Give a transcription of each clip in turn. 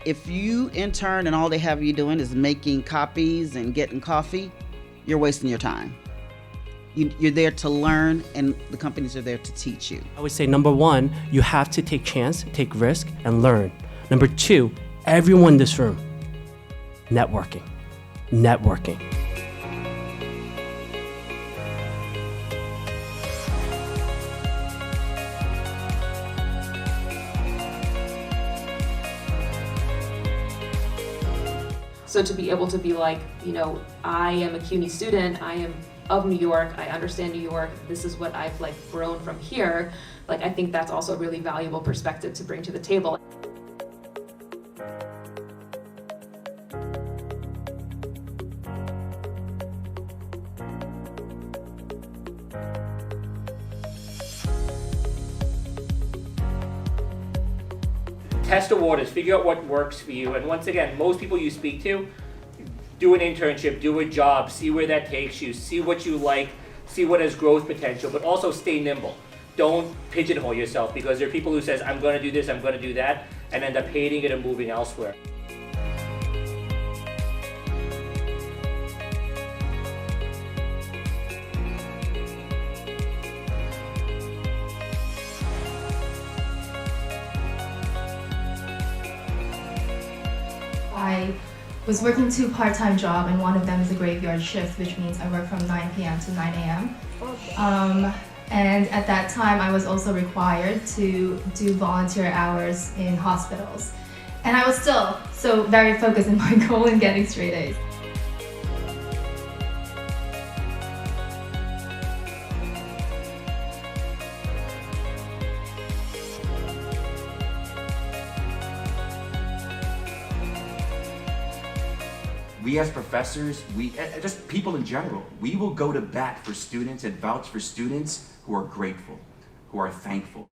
If you intern and all they have you doing is making copies and getting coffee, you're wasting your time. You're there to learn, and the companies are there to teach you. I would say number one, you have to take chance, take risk, and learn. Number two, everyone in this room, networking. Networking. So to be able to be like, you know, I am a CUNY student, I am of New York, I understand New York, this is what I've like grown from here, like I think that's also a really valuable perspective to bring to the table. Test the waters, figure out what works for you, and once again, most people you speak to, do an internship, do a job, see where that takes you, see what you like, see what has growth potential, but also stay nimble. Don't pigeonhole yourself, because there are people who says, I'm going to do this, I'm going to do that, and end up hating it and moving elsewhere. I was working 2 part-time jobs, and one of them is a graveyard shift, which means I work from 9 p.m. to 9 a.m. And at that time, I was also required to do volunteer hours in hospitals. And I was still so very focused on my goal in getting straight A's. We as professors, just people in general, we will go to bat for students and vouch for students who are grateful, who are thankful.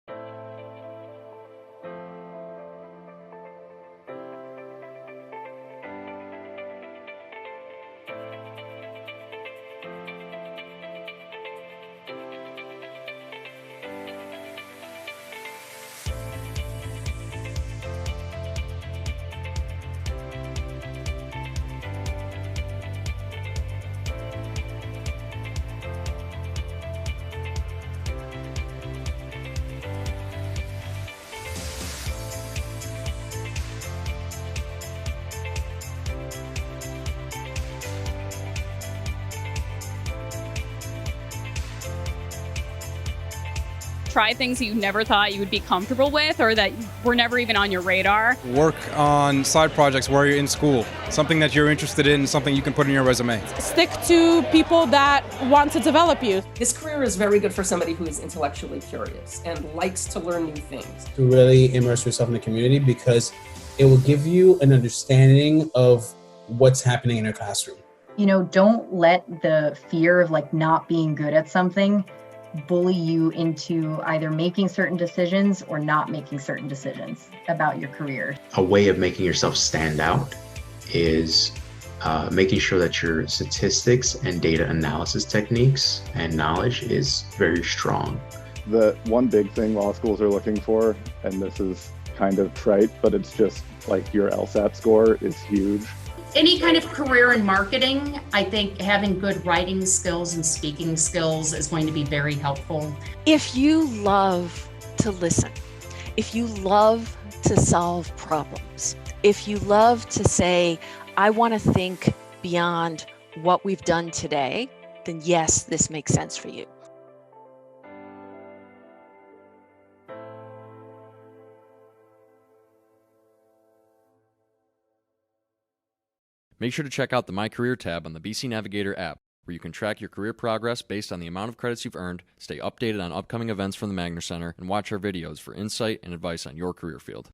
Try things that you never thought you would be comfortable with or that were never even on your radar. Work on side projects while you're in school, something that you're interested in, something you can put in your resume. Stick to people that want to develop you. This career is very good for somebody who is intellectually curious and likes to learn new things. To really immerse yourself in the community, because it will give you an understanding of what's happening in a classroom. You know, don't let the fear of like not being good at something bully you into either making certain decisions or not making certain decisions about your career. A way of making yourself stand out is making sure that your statistics and data analysis techniques and knowledge is very strong. The one big thing law schools are looking for, and this is kind of trite, but it's just like your LSAT score is huge. Any kind of career in marketing, I think having good writing skills and speaking skills is going to be very helpful. If you love to listen, if you love to solve problems, if you love to say, I want to think beyond what we've done today, then yes, this makes sense for you. Make sure to check out the My Career tab on the BC Navigator app, where you can track your career progress based on the amount of credits you've earned, stay updated on upcoming events from the Magner Center, and watch our videos for insight and advice on your career field.